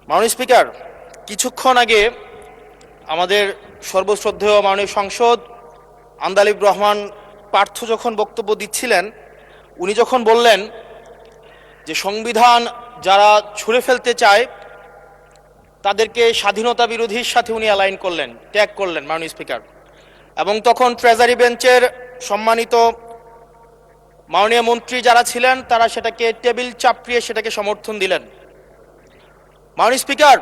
মাননীয় স্পিকার, কিছুক্ষণ আগে আমাদের সর্বশ্রদ্ধেয় মাননীয় সংসদ আন্দালিব রহমান পার্থ যখন বক্তব্য দিচ্ছিলেন, উনি যখন বললেন যে সংবিধান যারা ছুঁড়ে ফেলতে চায় তাদেরকে স্বাধীনতা বিরোধীর সাথে উনি অ্যালাইন করলেন, ট্যাগ করলেন মাননীয় স্পিকার। এবং তখন ট্রেজারি বেঞ্চের সম্মানিত মাননীয় মন্ত্রী যারা ছিলেন তারা সেটাকে টেবিল চাপড়িয়ে সেটাকে সমর্থন দিলেন। মাননীয় স্পিকার,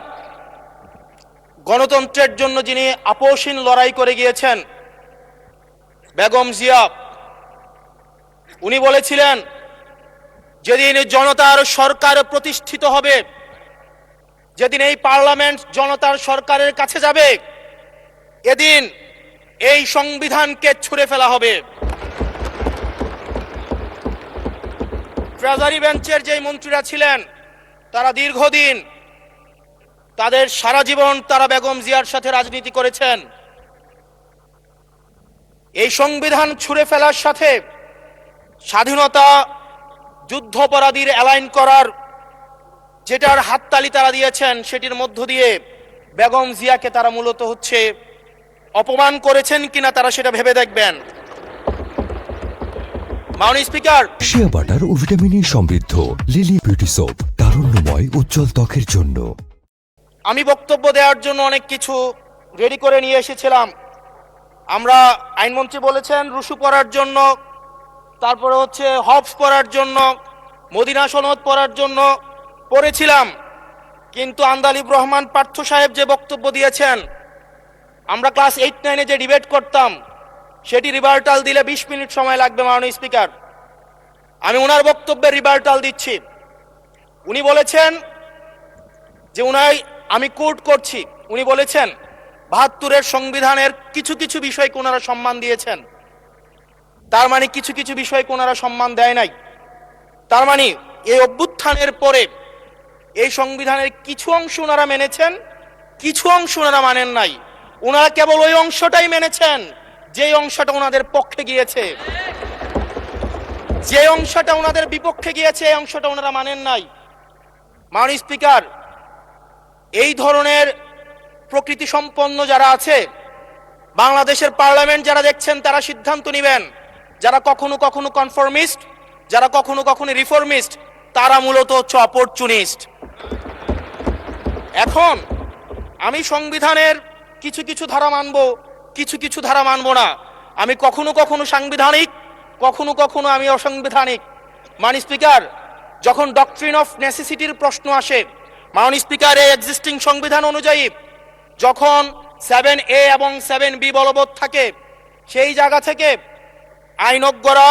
গণতন্ত্রের জন্য যিনি আপোষহীন লড়াই করে গিয়েছেন বেগম জিয়া, উনি বলেছিলেন যেদিন জনতার সরকার প্রতিষ্ঠিত হবে, যেদিন এই পার্লামেন্ট জনতার সরকারের কাছে যাবে, এদিন এই সংবিধানকে ছুঁড়ে ফেলা হবে। ট্রেজারি বেঞ্চের যে মন্ত্রীরা ছিলেন তারা দীর্ঘদিন, তাদের সারা জীবন তারা বেগম জিয়ার সাথে রাজনীতি করেছেন। এই সংবিধান ছুঁড়ে ফেলার সাথে স্বাধীনতা যুদ্ধাপরাধীর অ্যালাইন করার যেটার হাততালি তারা দিয়েছেন, সেটির মধ্য দিয়ে বেগম জিয়াকে তারা মূলত অপমান করেছেন কিনা তারা সেটা ভেবে দেখবেন। মাননীয় স্পিকার, শিয়া বাটার ও ভিটামিন সমৃদ্ধ লিলি বিউটি সোপ, তারুণ্যময় উজ্জ্বল ত্বকের জন্য। আমি বক্তব্য দেওয়ার জন্য অনেক কিছু রেডি করে নিয়ে এসেছিলাম। আমরা আইনমন্ত্রী বলেছেন রুশু পড়ার জন্য, তারপরে হবস পড়ার জন্য, মদিনা সনদ পড়ার জন্য পড়েছিলাম। কিন্তু আন্দালিব রহমান পার্থ সাহেব যে বক্তব্য দিয়েছেন, আমরা ক্লাস 8-9-এ যে ডিবেট করতাম সেটি রিভার্টাল দিলে 20 মিনিট সময় লাগবে। মাননীয় স্পিকার, আমি ওনার বক্তব্যের রিভার্টাল দিচ্ছি। উনি বলেছেন যে আমি কোট করছি, উনি বলেছেন 72-এর সংবিধানের কিছু কিছু বিষয়কে ওনারা সম্মান দিয়েছেন। তার মানে কিছু কিছু বিষয়কে ওনারা সম্মান দেয় নাই। তার মানে এই অভ্যুত্থানের পরে এই সংবিধানের কিছু অংশ ওনারা মেনেছেন, কিছু অংশ ওনারা মানেন নাই। ওনারা কেবল ওই অংশটাই মেনেছেন যে অংশটা ওনাদের পক্ষে গিয়েছে, যে অংশটা ওনাদের বিপক্ষে গিয়েছে এই অংশটা ওনারা মানেন নাই। মাননীয় স্পিকার, এই ধরনের প্রকৃতি সম্পন্ন যারা আছে বাংলাদেশের পার্লামেন্ট, যারা দেখছেন তারা সিদ্ধান্ত নেবেন। যারা কখনো কখনো কনফর্মিস্ট, যারা কখনো কখনো রিফর্মিস্ট, তারা মূলত অপরচুনিস্ট। এখন আমি সংবিধানের কিছু কিছু ধারা মানব, কিছু কিছু ধারা মানব না। আমি কখনো কখনো সাংবিধানিক, কখনো কখনো আমি অসাংবিধানিক। মাননীয় স্পিকার, যখন ডক্ট্রিন অফ নেসেসিটির প্রশ্ন আসে, মাননীয় স্পিকার, এই এক্সিস্টিং সংবিধান অনুযায়ী যখন 7A এবং 7B বলবৎ থাকে, সেই জায়গা থেকে আইনজ্ঞরা,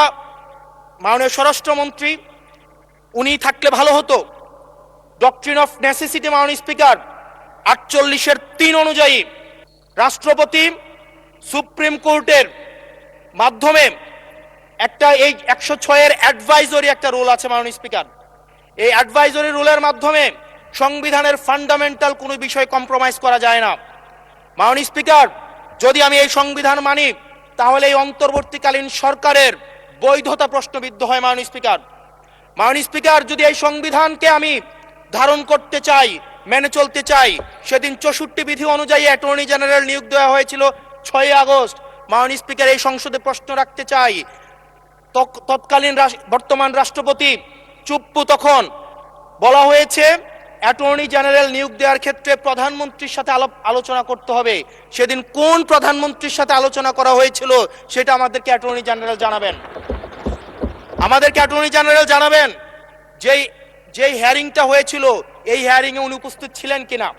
মাননীয় স্বরাষ্ট্রমন্ত্রী উনি থাকলে ভালো হতো। ডক্ট্রিন অফ নেসেসিটি মাননীয় স্পিকার 48-এর 3 অনুযায়ী রাষ্ট্রপতি সুপ্রিম কোর্টের মাধ্যমে একটা এই 106-এর অ্যাডভাইজরি একটা রুল আছে মাননীয় স্পিকার। এই অ্যাডভাইজরি রুলের মাধ্যমে সংবিধানের ফান্ডামেন্টাল কোনো বিষয় কম্প্রোমাইজ করা যায় না। মাননীয় স্পিকার, যদি আমি এই সংবিধান মানি তাহলে এই অন্তর্বর্তীকালীন সরকারের বৈধতা প্রশ্নবিদ্ধ হয়। মাননীয় স্পিকার, মাননীয় স্পিকার, যদি এই সংবিধানকে আমি ধারণ করতে চাই, মেনে চলতে চাই, সেদিন 64 বিধি অনুযায়ী অ্যাটর্নি জেনারেল নিয়োগ দেওয়া হয়েছিল 6 আগস্ট। মাননীয় স্পিকার, এই সংসদে প্রশ্ন রাখতে চাই, তৎকালীন বর্তমান রাষ্ট্রপতি চুপ্পু, তখন বলা হয়েছে অ্যাটর্নি জেনারেল নিয়োগ দেওয়ার ক্ষেত্রে প্রধানমন্ত্রীর সাথে আলোচনা করতে হবে। সেদিন কোন প্রধানমন্ত্রীর সাথে আলোচনা করা হয়েছিল সেটা আমাদেরকে অ্যাটর্নি জেনারেল জানাবেন। আমাদেরকে অ্যাটর্নি জেনারেল জানাবেন যেই হিয়ারিংটা হয়েছিল এই হিয়ারিং এ উনি উপস্থিত ছিলেন কিনা।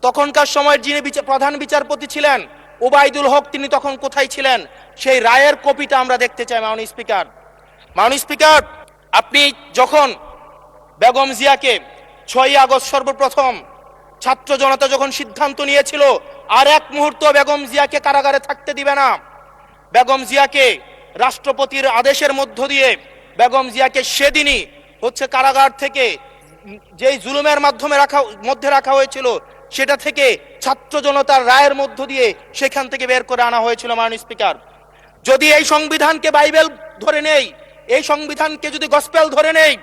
তখনকার সময়ের যিনি প্রধান বিচারপতি ছিলেন ওবায়দুল হক, তিনি তখন কোথায় ছিলেন, সেই রায়ের কপিটা আমরা দেখতে চাই। মাননীয় স্পিকার, মাননীয় স্পিকার, আপনি যখন বেগম জিয়াকে 6 আগস্ট সর্বপ্রথম ছাত্র জনতা যখন সিদ্ধান্ত নিয়েছিল আর এক মুহূর্ত বেগম জিয়াকে কারাগারে থাকতে দিবে না, বেগম জিয়াকে রাষ্ট্রপতির আদেশের মধ্য দিয়ে বেগম জিয়াকে সেদিনই কারাগার থেকে যেই জুলুমের মধ্যে রাখা হয়েছিল সেটা থেকে ছাত্র জনতার রায়ের মধ্য দিয়ে সেখান থেকে বের করে আনা হয়েছিল। মাননীয় স্পিকার, যদি এই সংবিধানকে বাইবেল ধরে নেই, এই সংবিধানকে যদি গসপেল ধরে নেই,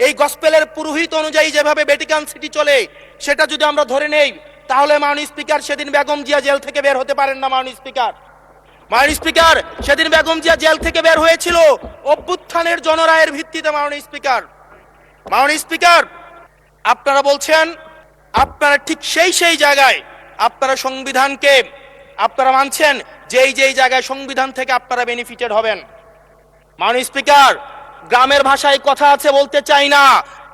এই গসপেলের পুরোহিত অনুযায়ী যেভাবে ভ্যাটিকান সিটি চলে সেটা যদি আমরা ধরে নেই, তাহলে মাননীয় স্পিকার সেদিন বেগম জিয়া জেল থেকে বের হতে পারেন না। মাননীয় স্পিকার সেদিন বেগম জিয়া জেল থেকে বের হয়েছিল অভ্যুত্থানের জনরায়ের ভিত্তিতে। মাননীয় স্পিকার আপনারা বলছেন, আপনারা ঠিক সেই জায়গায় আপনারা সংবিধানকে আপনারা মানছেন, যেই জায়গায় সংবিধান থেকে আপনারা বেনিফিটেড হবেন। মাননীয় স্পিকার, গ্রামের ভাষায় কথা আছে, বলতে চাই না,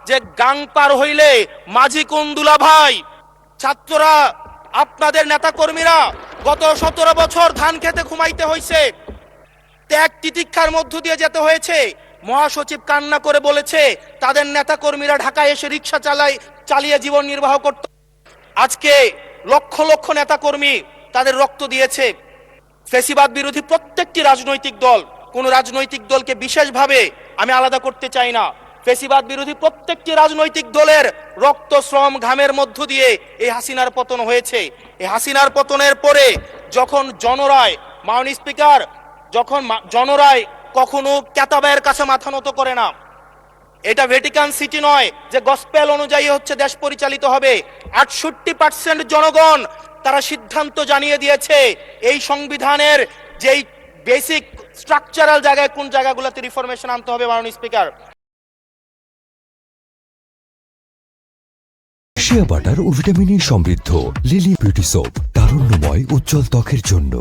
যে গাং পার হইলে মাঝি কোন দুলা ভাই। ছাত্ররা, আপনাদের নেতা কর্মীরা গত 17 বছর ধান খেতে ঘুমাইতে হয়েছে, ত্যাগ তিতিক্ষার মধ্য দিয়ে যেতে হয়েছে। মহাসচিব কান্না করে বলেছে তাদের নেতা কর্মীরা ঢাকায় এসে রিক্সা চালিয়ে জীবন নির্বাহ করত। আজকে লক্ষ লক্ষ নেতা কর্মী তাদের রক্ত দিয়েছে। ফ্যাসিবাদ বিরোধী প্রত্যেকটি রাজনৈতিক দল, কোন রাজনৈতিক দলকে বিশেষভাবে আমি আলাদা করতে চাই না, ফ্যাসিবাদ বিরোধী প্রত্যেকটি রাজনৈতিক দলের রক্ত, শ্রম, ঘামের মধ্য দিয়ে এই হাসিনার পতন হয়েছে। এই হাসিনার পতনের পরে যখন জনরায়, মাননীয় স্পিকার, যখন জনরায় কখনো কেতাবের কাছে মাথা নত করে না। এটা ভ্যাটিকান সিটি নয় যে গসপেল অনুযায়ী হচ্ছে দেশ পরিচালিত হবে। 68% জনগণ তারা সিদ্ধান্ত জানিয়ে দিয়েছে এই সংবিধানের যেই বেসিক স্ট্রাকচারাল জায়গায় কোন জায়গাগুলোতে রিফরমেশন আনতে হবে। মাননীয় স্পিকার, শিয়া বাটার ও ভিটামিন ই সমৃদ্ধ লিলি বিউটি সোপ, তারুণ্যময় উজ্জ্বল ত্বকের জন্য।